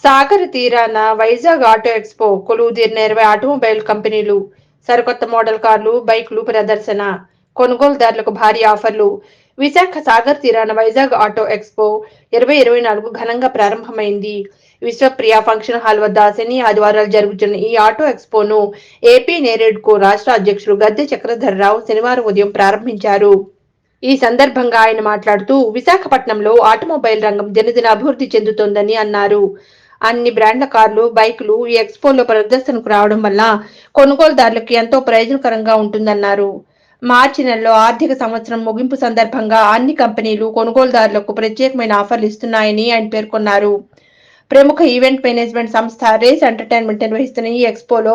సాగర్ తీరాన Vizag auto expo కొలువుదీరిన 20 automobile కంపెనీలు సరికొత్త మోడల్ కార్లు, బైక్లు ప్రదర్శన, కొనుగోలుదారులకు భారీ ఆఫర్లు. విశాఖ సాగర్ తీరాన వైజాగ్ ఆటో ఎక్స్పో 2024 ఘనంగా ప్రారంభమైంది. విశ్వప్రియ ఫంక్షన్ హాల్ వద్ద శని, ఆదివారాలు జరుగుతున్న ఈ ఆటో ఎక్స్పోను ఏపీ నేరేడ్కో రాష్ట్ర అధ్యక్షులు గద్దె చక్రధర్రావు శనివారం ఉదయం ప్రారంభించారు. ఈ సందర్భంగా ఆయన మాట్లాడుతూ విశాఖపట్నంలో ఆటోమొబైల్ రంగం దినదిన అభివృద్ధి చెందుతోందని అన్నారు. అన్ని బ్రాండ్ల కార్లు, బైకులు ఈ ఎక్స్పోలో ప్రదర్శనకు రావడం వల్ల కొనుగోలుదారులకు ఎంతో ప్రయోజనకరంగా ఉంటుందన్నారు. మార్చి నెలలో ఆర్థిక సంవత్సరం ముగింపు సందర్భంగా అన్ని కంపెనీలు కొనుగోలుదారులకు ప్రత్యేకమైన ఆఫర్లు ఇస్తున్నాయని ఆయన పేర్కొన్నారు. ప్రముఖ ఈవెంట్ మేనేజ్మెంట్ సంస్థ రేస్ ఎంటర్టైన్మెంట్ నిర్వహిస్తున్న ఈ ఎక్స్పోలో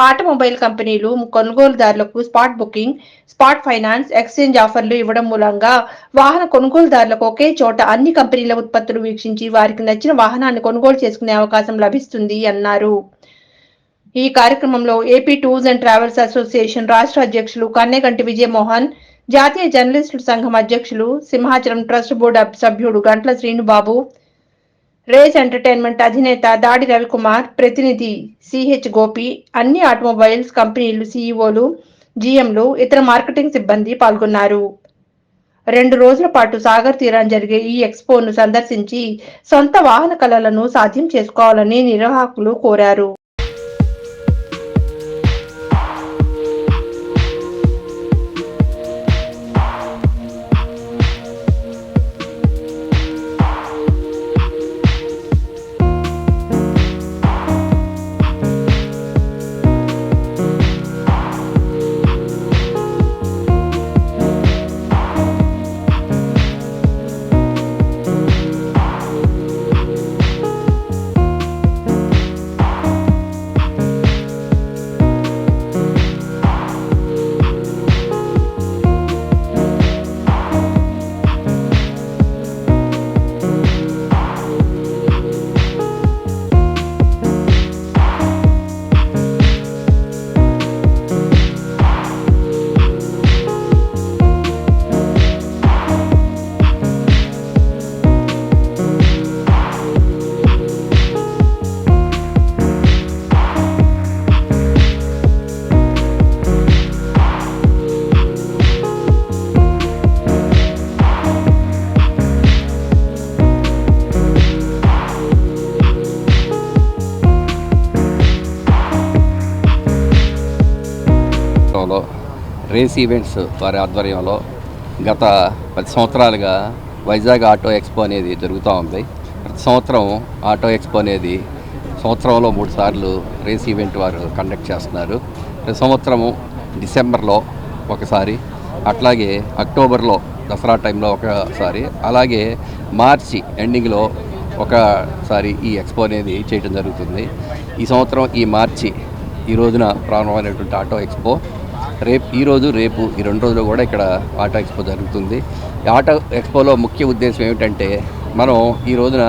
ఆటోమొబైల్ కంపెనీలు కొనుగోలుదారులకు spot booking, spot finance, exchange ఆఫర్లు ఇవ్వడం మూలంగా వాహన కొనుగోలుదారులకు ఒకే చోట అన్ని కంపెనీల ఉత్పత్తులు వీక్షించి వారికి నచ్చిన వాహనాన్ని కొనుగోలు చేసుకునే అవకాశం లభిస్తుంది అన్నారు. ఈ కార్యక్రమంలో AP tours and travels association రాష్ట్ర అధ్యక్షులు కన్నెగంటి విజయమోహన్, జాతీయ జర్నలిస్టుల సంఘం అధ్యక్షులు, సింహాచలం ట్రస్ట్ బోర్డు సభ్యుడు గంట్ల శ్రీనుబాబు, రేస్ ఎంటర్టైన్మెంట్ అధినేత దాడి రవికుమార్, ప్రతినిధి సిహెచ్ గోపి, అన్ని ఆటోమొబైల్స్ కంపెనీలు సీఈఓలు, జీఎంలు, ఇతర మార్కెటింగ్ సిబ్బంది పాల్గొన్నారు. 2 రోజుల పాటు సాగర్ తీరాన జరిగే ఈ ఎక్స్పోను సందర్శించి సొంత వాహన కలలను సాధ్యం చేసుకోవాలని నిర్వాహకులు కోరారు. రేస్ ఈవెంట్స్ వారి ఆధ్వర్యంలో గత 10 సంవత్సరాలుగా వైజాగ్ ఆటో ఎక్స్పో అనేది జరుగుతూ ఉంది. ప్రతి సంవత్సరం ఆటో ఎక్స్పో అనేది సంవత్సరంలో 3 సార్లు రేస్ ఈవెంట్ వారు కండక్ట్ చేస్తున్నారు. ప్రతి సంవత్సరము డిసెంబర్లో ఒకసారి, అట్లాగే అక్టోబర్లో దసరా టైంలో ఒకసారి, అలాగే మార్చి ఎండింగ్లో ఒకసారి ఈ ఎక్స్పో అనేది చేయడం జరుగుతుంది. ఈ సంవత్సరం ఈ మార్చి ఈ రోజున ప్రారంభమైనటువంటి ఆటో ఎక్స్పో ఈరోజు రేపు ఈ 2 రోజులు కూడా ఇక్కడ ఆటో ఎక్స్పో జరుగుతుంది. ఆటో ఎక్స్పోలో ముఖ్య ఉద్దేశం ఏమిటంటే, మనం ఈ రోజున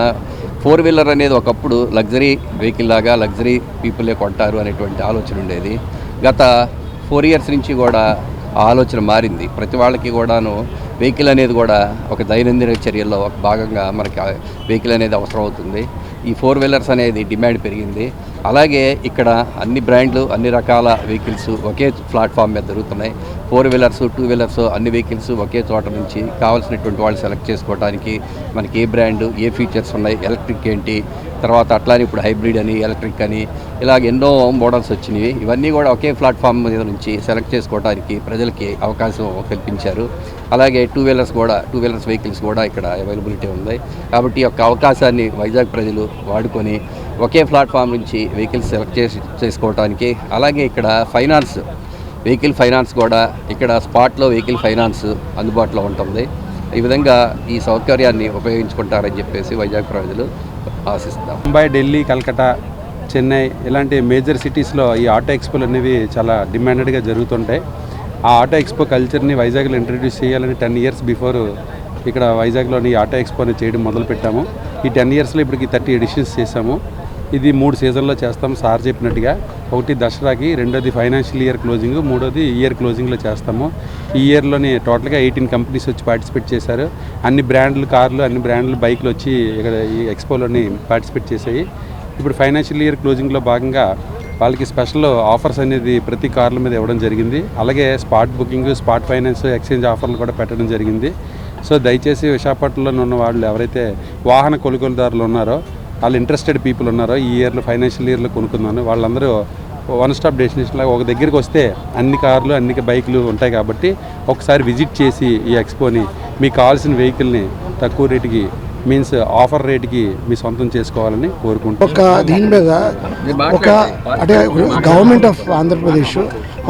4 వీలర్ అనేది ఒకప్పుడు లగ్జరీ వెహికల్ లాగా లగ్జరీ పీపులే కొంటారు అనేటువంటి ఆలోచన ఉండేది. గత 4 ఇయర్స్ నుంచి కూడా ఆ ఆలోచన మారింది. ప్రతి వాళ్ళకి కూడాను వెహికల్ అనేది కూడా ఒక దైనందిన చర్యల్లో ఒక భాగంగా మనకి వెహికల్ అనేది అవసరం అవుతుంది. ఈ 4 వీలర్స్ అనేది డిమాండ్ పెరిగింది. అలాగే ఇక్కడ అన్ని బ్రాండ్లు, అన్ని రకాల వెహికల్స్ ఒకే ప్లాట్ఫామ్ మీద జరుగుతున్నాయి. 4 వీలర్స్, 2 వీలర్స్ అన్ని వెహికల్స్ ఒకే చోట నుంచి కావాల్సినటువంటి వాళ్ళు సెలెక్ట్ చేసుకోవడానికి మనకి ఏ బ్రాండ్, ఏ ఫీచర్స్ ఉన్నాయి, ఎలక్ట్రిక్ ఏంటి, తర్వాత అట్లానే ఇప్పుడు హైబ్రిడ్ అని, ఎలక్ట్రిక్ అని, ఇలాగ ఎన్నో మోడల్స్ వచ్చినాయి. ఇవన్నీ కూడా ఒకే ప్లాట్ఫామ్ మీద నుంచి సెలెక్ట్ చేసుకోవడానికి ప్రజలకి అవకాశం కల్పించారు. అలాగే 2 వీలర్స్ వెహికల్స్ కూడా ఇక్కడ అవైలబిలిటీ ఉంది. కాబట్టి ఈ యొక్క అవకాశాన్ని వైజాగ్ ప్రజలు వాడుకొని ఒకే ప్లాట్ఫామ్ నుంచి వెహికల్స్ సెలెక్ట్ చేసుకోవడానికి, అలాగే ఇక్కడ వెహికల్ ఫైనాన్స్ కూడా ఇక్కడ స్పాట్లో వెహికల్ ఫైనాన్స్ అందుబాటులో ఉంటుంది. ఈ విధంగా ఈ సౌకర్యాన్ని ఉపయోగించుకుంటారని చెప్పేసి వైజాగ్ ప్రజలు ఆశిస్తాం. ముంబై, ఢిల్లీ, కలకత్తా, చెన్నై ఇలాంటి మేజర్ సిటీస్లో ఈ ఆటో ఎక్స్పోలు అనేవి చాలా డిమాండెడ్గా జరుగుతుంటాయి. ఆ ఆటో ఎక్స్పో కల్చర్ని వైజాగ్లో ఇంట్రడ్యూస్ చేయాలని 10 ఇయర్స్ బిఫోర్ ఇక్కడ వైజాగ్లోని ఆటో ఎక్స్పోని చేయడం మొదలుపెట్టాము. ఈ 10 ఇయర్స్లో ఇప్పటికి 30 ఎడిషన్స్ చేసాము. ఇది 3 సీజన్లో చేస్తాం సార్ చెప్పినట్టుగా. ఒకటి దసరాకి, రెండోది ఫైనాన్షియల్ ఇయర్ క్లోజింగ్, మూడోది ఇయర్ క్లోజింగ్లో చేస్తాము. ఈ ఇయర్లోని టోటల్గా 18 కంపెనీస్ వచ్చి పార్టిసిపేట్ చేశారు. అన్ని బ్రాండ్లు కార్లు, అన్ని బ్రాండ్లు బైక్లు వచ్చి ఇక్కడ ఈ ఎక్స్పోలోని పార్టిసిపేట్ చేశాయి. ఇప్పుడు ఫైనాన్షియల్ ఇయర్ క్లోజింగ్లో భాగంగా వాళ్ళకి స్పెషల్ ఆఫర్స్ అనేది ప్రతి కార్ల మీద ఇవ్వడం జరిగింది. అలాగే spot booking, spot finance, exchange ఆఫర్లు కూడా పెట్టడం జరిగింది. సో దయచేసి విశాఖపట్నంలో ఉన్న వాళ్ళు ఎవరైతే వాహన కొనుగోలుదారులు ఉన్నారో, వాళ్ళు ఇంట్రెస్టెడ్ పీపుల్ ఉన్నారో, ఈ ఇయర్లో ఫైనాన్షియల్ ఇయర్లో కొనుక్కున్నాను వాళ్ళందరూ వన్ స్టాప్ డెస్టినేషన్ లాగా ఒక దగ్గరికి వస్తే అన్ని కార్లు అన్ని బైకులు ఉంటాయి కాబట్టి ఒకసారి విజిట్ చేసి ఈ ఎక్స్పోని మీకు కావాల్సిన వెహికల్ని తక్కువ రేటుకి మీన్స్ ఆఫర్ రేటుకి మీ సొంతం చేసుకోవాలని కోరుకుంటున్నాను. ఒక దీని మీద ఒక అంటే గవర్నమెంట్ ఆఫ్ ఆంధ్రప్రదేశ్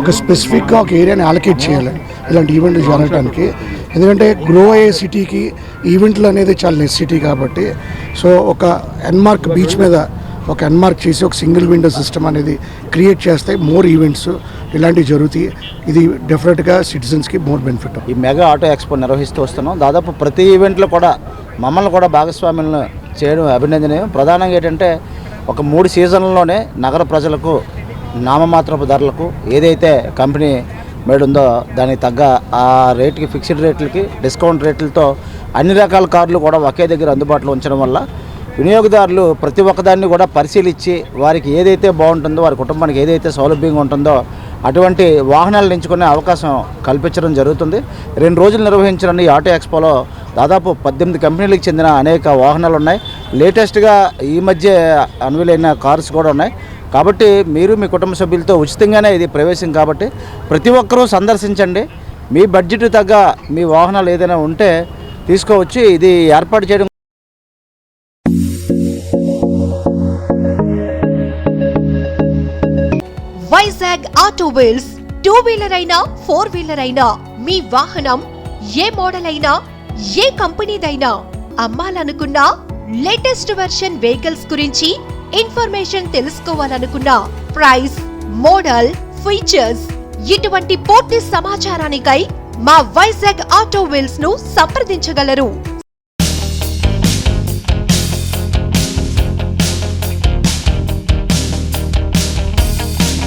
ఒక స్పెసిఫిక్గా ఒక ఏరియాని అలొకేట్ చేయాలి ఇలాంటి ఈవెంట్లు జరగడానికి. ఎందుకంటే గ్రో అయ్యే సిటీకి ఈవెంట్లు అనేది చాలా నెసెసిటీ కాబట్టి, సో ఒక ఎన్మార్క్ బీచ్ మీద ఒక ఎన్మార్క్ చేసి ఒక సింగిల్ విండో సిస్టమ్ అనేది క్రియేట్ చేస్తే మోర్ ఈవెంట్స్ ఇలాంటివి జరుగుతాయి. ఇది డెఫినెట్గా సిటిజన్స్కి మోర్ బెనిఫిట్. ఈ మెగా ఆటో ఎక్స్పో నిర్వహిస్తూ వస్తున్నాం. దాదాపు ప్రతి ఈవెంట్లో కూడా మమ్మల్ని కూడా భాగస్వామ్యులను చేయడం అభినందనీయం. ప్రధానంగా ఏంటంటే ఒక 3 సీజన్లలోనే నగర ప్రజలకు నామమాత్రపు ధరలకు ఏదైతే కంపెనీ మేడ్ ఉందో దానికి తగ్గ ఆ రేట్కి ఫిక్స్డ్ రేట్లకి డిస్కౌంట్ రేట్లతో అన్ని రకాల కార్లు కూడా ఒకే దగ్గర అందుబాటులో ఉంచడం వల్ల వినియోగదారులు ప్రతి ఒక్కదాన్ని కూడా పరిశీలించి వారికి ఏదైతే బాగుంటుందో, వారి కుటుంబానికి ఏదైతే సౌలభ్యంగా ఉంటుందో అటువంటి వాహనాలను ఎంచుకునే అవకాశం కల్పించడం జరుగుతుంది. 2 రోజులు నిర్వహించిన ఈ ఆటో ఎక్స్పోలో దాదాపు 18 కంపెనీలకు చెందిన అనేక వాహనాలు ఉన్నాయి. లేటెస్ట్గా ఈ మధ్య అన్వీలైన కార్స్ కూడా ఉన్నాయి. కాబట్టి మీరు మీ కుటుంబ సభ్యులతో ఉచితంగానే ఇది ప్రవేశం కాబట్టి ప్రతి ఒక్కరూ సందర్శించండి. మీ బడ్జెట్ తగ్గ మీ వాహనాలు ఏదైనా ఉంటే తీసుకోవచ్చు. ఇది ఏర్పాటు చేయడం వైజాగ్ ఆటో వీల్స్ 2 వీలర్ అయినా 4 వీలర్ అయినా మీ వాహనం ఏ మోడల్ అయినా ఏ కంపెనీదైనా అమ్మాలనుకున్నా, లేటెస్ట్ వెర్షన్ వెహికల్స్ గురించి ఇన్ఫర్మేషన్ తెలుసుకోవాలనుకున్నా, ప్రైస్, మోడల్, ఫీచర్స్ ఇటువంటి పూర్తి సమాచారానికై మా వైజాగ్ ఆటో వీల్స్ ను సంప్రదించగలరు.